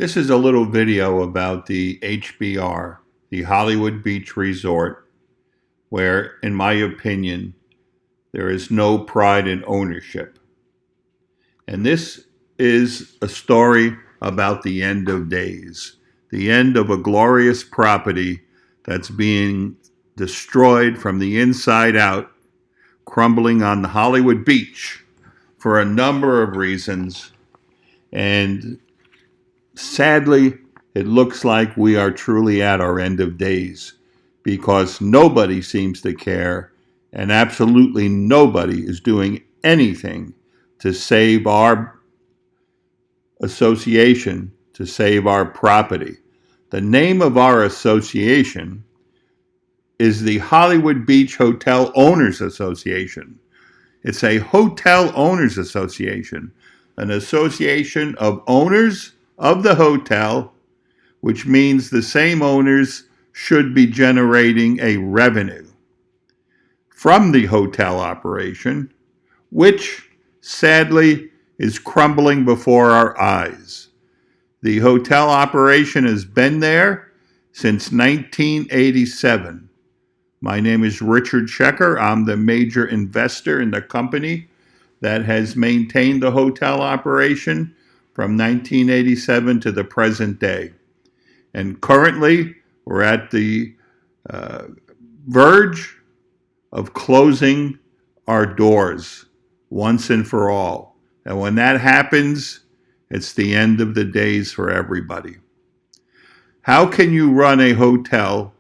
This is a little video about the HBR, the Hollywood Beach Resort, where, in my opinion, there is no pride in ownership. And this is a story about the end of days, the end of a glorious property that's being destroyed from the inside out, crumbling on the Hollywood Beach for a number of reasons. And sadly, it looks like we are truly at our end of days because nobody seems to care and absolutely nobody is doing anything to save our association, to save our property. The name of our association is the Hollywood Beach Hotel Owners Association. It's a hotel owners association, an association of owners of the hotel, which means the same owners should be generating a revenue from the hotel operation, which sadly is crumbling before our eyes. The hotel operation has been there since 1987. My name is Richard Checker. I'm the major investor in the company that has maintained the hotel operation from 1987 to the present day. And currently, we're at the verge of closing our doors once and for all. And when that happens, it's the end of the days for everybody. How can you run a hotel?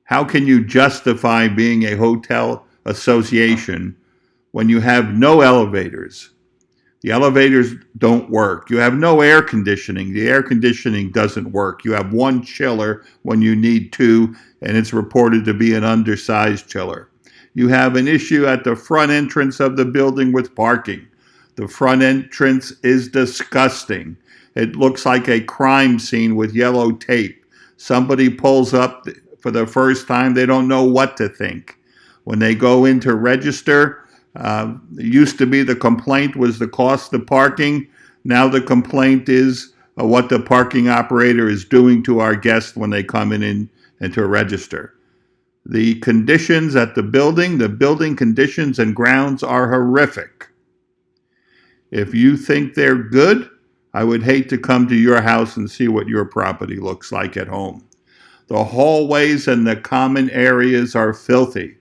How can you justify being a hotel association when you have no elevators? The elevators don't work. You have no air conditioning. The air conditioning doesn't work. You have one chiller when you need two, and it's reported to be an undersized chiller. You have an issue at the front entrance of the building with parking. The front entrance is disgusting. It looks like a crime scene with yellow tape. Somebody pulls up for the first time, they don't know what to think. When they go in to register, it used to be the complaint was the cost of parking. Now the complaint is what the parking operator is doing to our guests when they come in and to register. The conditions at the building conditions and grounds are horrific. If you think they're good, I would hate to come to your house and see what your property looks like at home. The hallways and the common areas are filthy.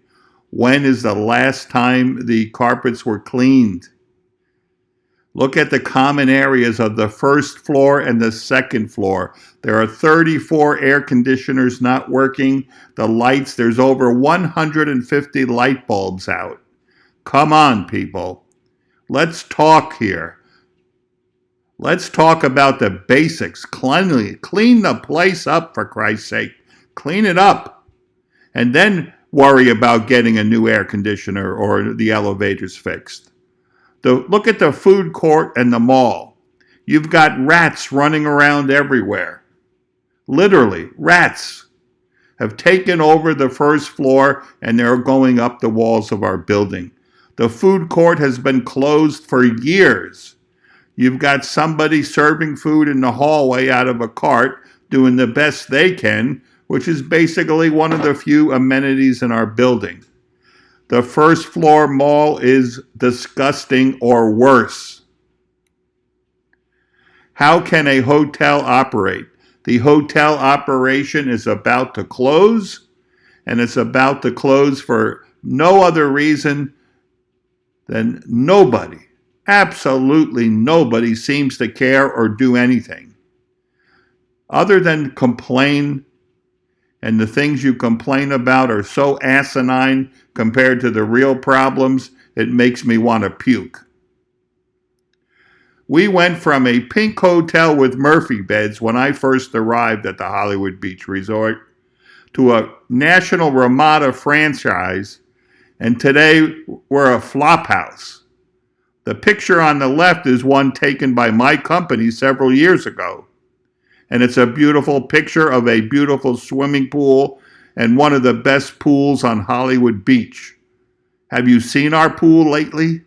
When is the last time the carpets were cleaned? Look at the common areas of the first floor and the second floor. There are 34 air conditioners not working. The lights, there's over 150 light bulbs out. Come on, people. Let's talk here. Let's talk about the basics. Clean the place up, for Christ's sake. Clean it up. And then worry about getting a new air conditioner or the elevators fixed. Look at the food court and the mall. You've got rats running around everywhere. Literally, rats have taken over the first floor and they're going up the walls of our building. The food court has been closed for years. You've got somebody serving food in the hallway out of a cart, doing the best they can, which is basically one of the few amenities in our building. The first floor mall is disgusting or worse. How can a hotel operate? The hotel operation is about to close, and it's about to close for no other reason than nobody, absolutely nobody seems to care or do anything other than complain. And the things you complain about are so asinine compared to the real problems, it makes me want to puke. We went from a pink hotel with Murphy beds when I first arrived at the Hollywood Beach Resort to a national Ramada franchise, and today we're a flop house. The picture on the left is one taken by my company several years ago. And it's a beautiful picture of a beautiful swimming pool and one of the best pools on Hollywood Beach. Have you seen our pool lately?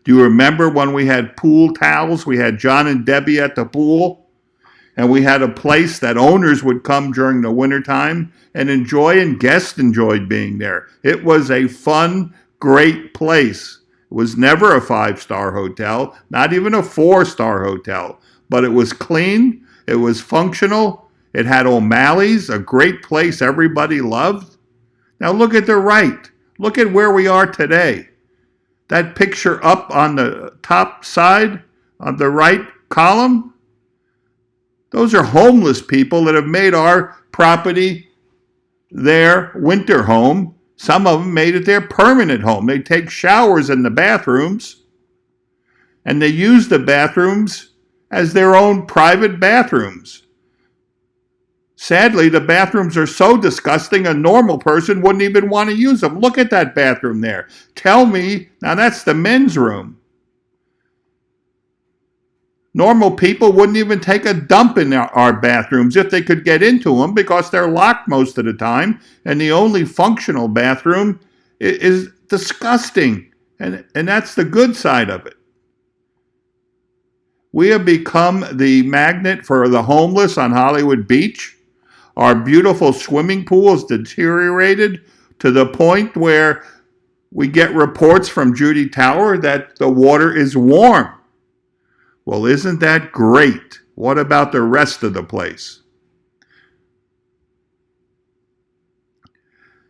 Do you remember when we had pool towels? We had John and Debbie at the pool. And we had a place that owners would come during the wintertime and enjoy, and guests enjoyed being there. It was a fun, great place. It was never a 5-star hotel, not even a 4-star hotel, but it was clean, it was functional, it had O'Malley's, a great place everybody loved. Now look at the right. Look at where we are today. That picture up on the top side of the right column, those are homeless people that have made our property their winter home. Some of them made it their permanent home. They take showers in the bathrooms, and they use the bathrooms as their own private bathrooms. Sadly, the bathrooms are so disgusting, a normal person wouldn't even want to use them. Look at that bathroom there. Tell me, now that's the men's room. Normal people wouldn't even take a dump in our bathrooms if they could get into them, because they're locked most of the time, and the only functional bathroom is disgusting. And that's the good side of it. We have become the magnet for the homeless on Hollywood Beach. Our beautiful swimming pool is deteriorated to the point where we get reports from Judy Tower that the water is warm. Well, isn't that great? What about the rest of the place?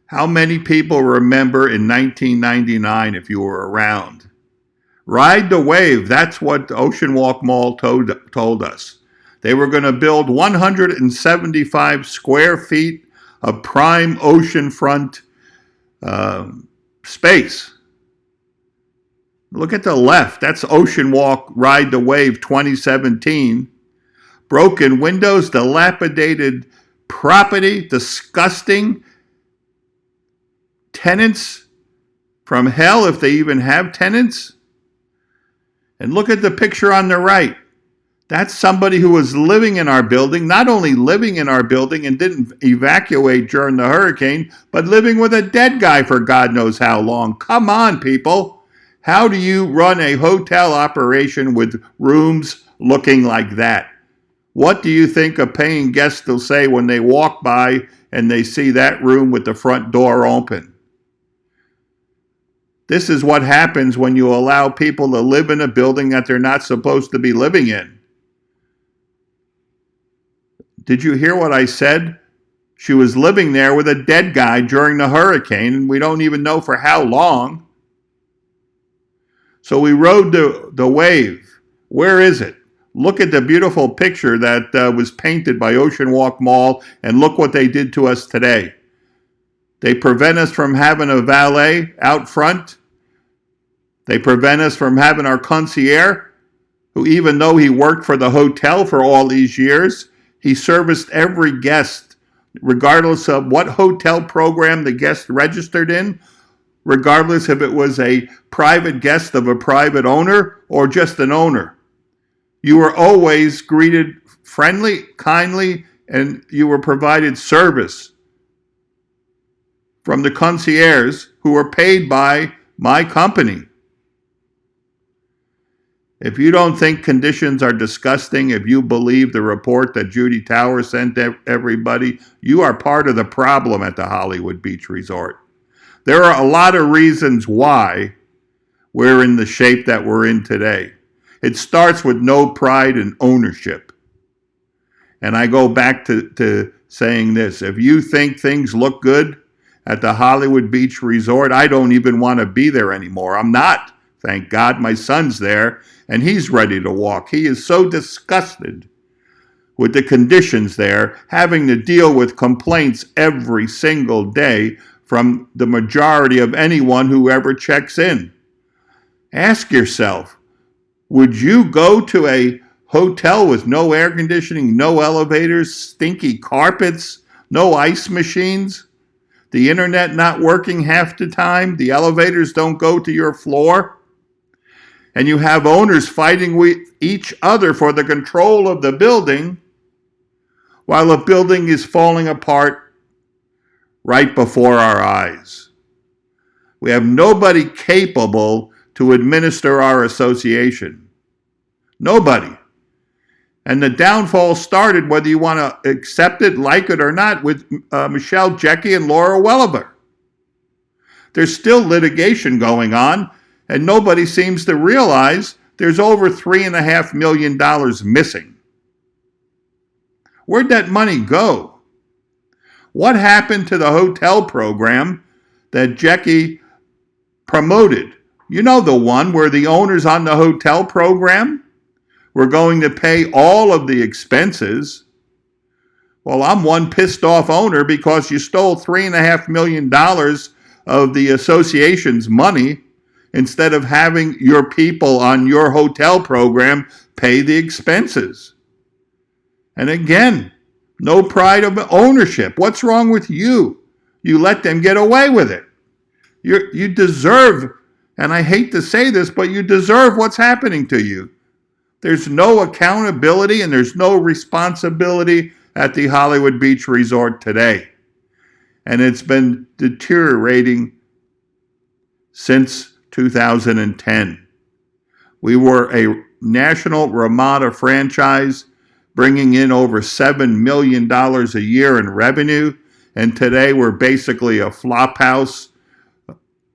How many people remember in 1999, if you were around? Ride the wave. That's what Ocean Walk Mall told us. They were going to build 175 square feet of prime oceanfront space. Look at the left. That's Ocean Walk Ride the Wave 2017. Broken windows, dilapidated property, disgusting tenants from hell, if they even have tenants. And look at the picture on the right. That's somebody who was living in our building, not only living in our building and didn't evacuate during the hurricane, but living with a dead guy for God knows how long. Come on, people. How do you run a hotel operation with rooms looking like that? What do you think a paying guest will say when they walk by and they see that room with the front door open? This is what happens when you allow people to live in a building that they're not supposed to be living in. Did you hear what I said? She was living there with a dead guy during the hurricane, and we don't even know for how long. So we rode the wave. Where is it? Look at the beautiful picture that was painted by Ocean Walk Mall, and look what they did to us today. They prevent us from having a valet out front. They prevent us from having our concierge, who, even though he worked for the hotel for all these years, he serviced every guest, regardless of what hotel program the guest registered in, regardless if it was a private guest of a private owner or just an owner. You were always greeted friendly, kindly, and you were provided service from the concierge, who were paid by my company. If you don't think conditions are disgusting, if you believe the report that Judy Tower sent everybody, you are part of the problem at the Hollywood Beach Resort. There are a lot of reasons why we're in the shape that we're in today. It starts with no pride in ownership. And I go back to saying this. If you think things look good at the Hollywood Beach Resort, I don't even want to be there anymore. I'm not. Thank God my son's there, and he's ready to walk. He is so disgusted with the conditions there, having to deal with complaints every single day from the majority of anyone who ever checks in. Ask yourself, would you go to a hotel with no air conditioning, no elevators, stinky carpets, no ice machines, the internet not working half the time, the elevators don't go to your floor, and you have owners fighting with each other for the control of the building while the building is falling apart right before our eyes? We have nobody capable to administer our association. Nobody. And the downfall started, whether you want to accept it, like it or not, with Michelle Jecki and Laura Welliver. There's still litigation going on, and nobody seems to realize there's over $3.5 million missing. Where'd that money go? What happened to the hotel program that Jecki promoted? You know, the one where the owners on the hotel program were going to pay all of the expenses. Well, I'm one pissed off owner because you stole $3.5 million of the association's money instead of having your people on your hotel program pay the expenses. And again, no pride of ownership. What's wrong with you? You let them get away with it. You deserve, and I hate to say this, but you deserve what's happening to you. There's no accountability and there's no responsibility at the Hollywood Beach Resort today. And it's been deteriorating since 2010. We were a national Ramada franchise, bringing in over $7 million a year in revenue. And today we're basically a flop house,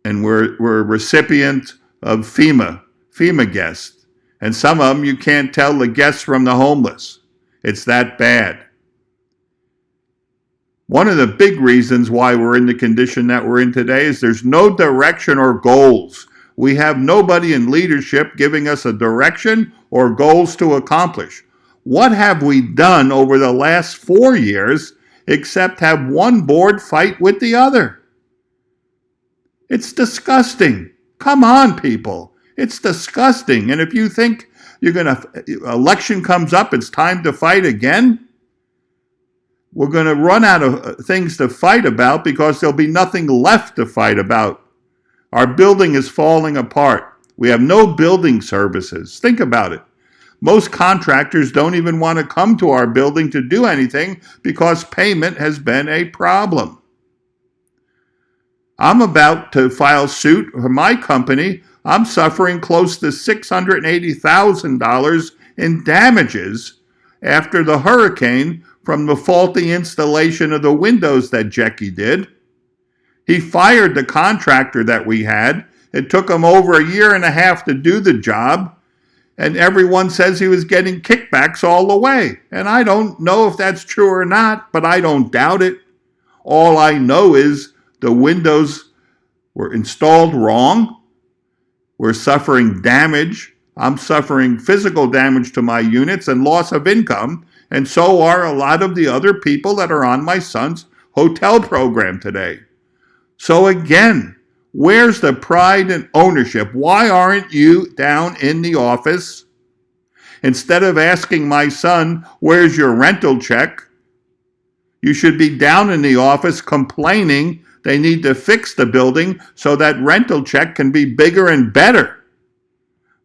and we're a recipient of FEMA guests. And some of them you can't tell the guests from the homeless. It's that bad. One of the big reasons why we're in the condition that we're in today is there's no direction or goals. We have nobody in leadership giving us a direction or goals to accomplish. What have we done over the last 4 years except have one board fight with the other? It's disgusting. Come on, people. It's disgusting. And if you think election comes up, it's time to fight again, we're going to run out of things to fight about because there'll be nothing left to fight about. Our building is falling apart. We have no building services. Think about it. Most contractors don't even want to come to our building to do anything because payment has been a problem. I'm about to file suit for my company. I'm suffering close to $680,000 in damages after the hurricane from the faulty installation of the windows that Jecki did. He fired the contractor that we had. It took him over 1.5 years to do the job, and everyone says he was getting kickbacks all the way. And I don't know if that's true or not, but I don't doubt it. All I know is the windows were installed wrong. We're suffering damage. I'm suffering physical damage to my units and loss of income, and so are a lot of the other people that are on my son's hotel program today. So again, where's the pride and ownership? Why aren't you down in the office? Instead of asking my son, where's your rental check? You should be down in the office complaining they need to fix the building so that rental check can be bigger and better,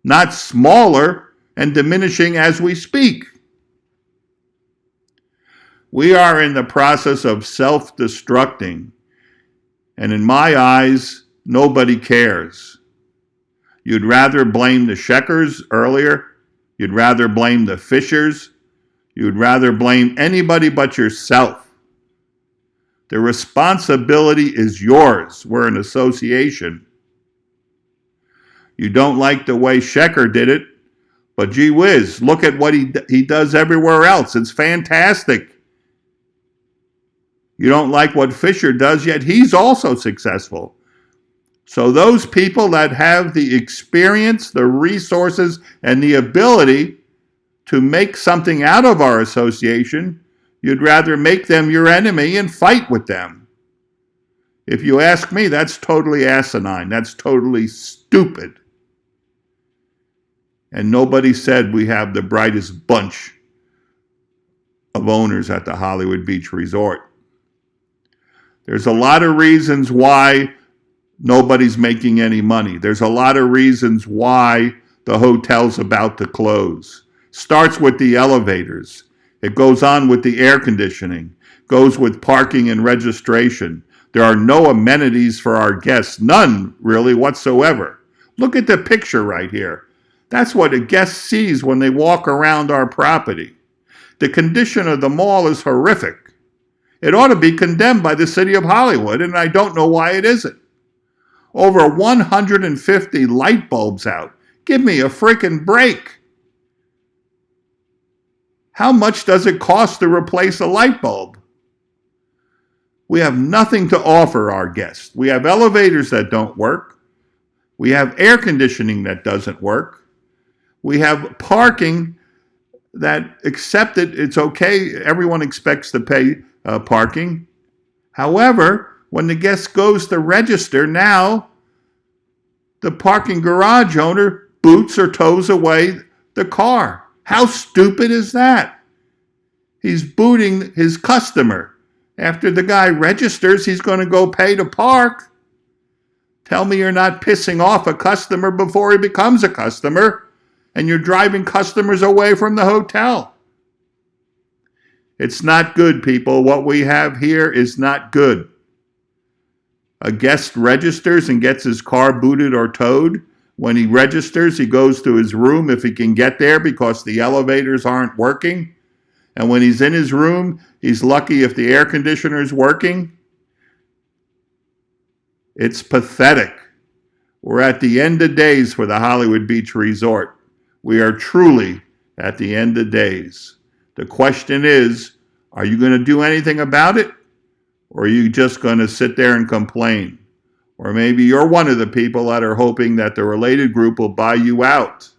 not smaller and diminishing as we speak. We are in the process of self-destructing, and in my eyes, nobody cares. You'd rather blame the Scheckers earlier. You'd rather blame the Fishers. You'd rather blame anybody but yourself. The responsibility is yours. We're an association. You don't like the way Schecker did it, but gee whiz, look at what he does everywhere else. It's fantastic. You don't like what Fisher does, yet he's also successful. So those people that have the experience, the resources, and the ability to make something out of our association, you'd rather make them your enemy and fight with them. If you ask me, that's totally asinine. That's totally stupid. And nobody said we have the brightest bunch of owners at the Hollywood Beach Resort. There's a lot of reasons why nobody's making any money. There's a lot of reasons why the hotel's about to close. Starts with the elevators. It goes on with the air conditioning. Goes with parking and registration. There are no amenities for our guests. None, really, whatsoever. Look at the picture right here. That's what a guest sees when they walk around our property. The condition of the mall is horrific. It ought to be condemned by the city of Hollywood, and I don't know why it isn't. Over 150 light bulbs out. Give me a freaking break. How much does it cost to replace a light bulb? We have nothing to offer our guests. We have elevators that don't work. We have air conditioning that doesn't work. We have parking that accepted, it's okay, everyone expects to pay parking. However, when the guest goes to register, now the parking garage owner boots or tows away the car. How stupid is that? He's booting his customer. After the guy registers, he's going to go pay to park. Tell me you're not pissing off a customer before he becomes a customer, and you're driving customers away from the hotel. It's not good, people. What we have here is not good. A guest registers and gets his car booted or towed. When he registers, he goes to his room if he can get there because the elevators aren't working. And when he's in his room, he's lucky if the air conditioner is working. It's pathetic. We're at the end of days for the Hollywood Beach Resort. We are truly at the end of days. The question is, are you going to do anything about it? Or are you just going to sit there and complain? Or maybe you're one of the people that are hoping that the related group will buy you out.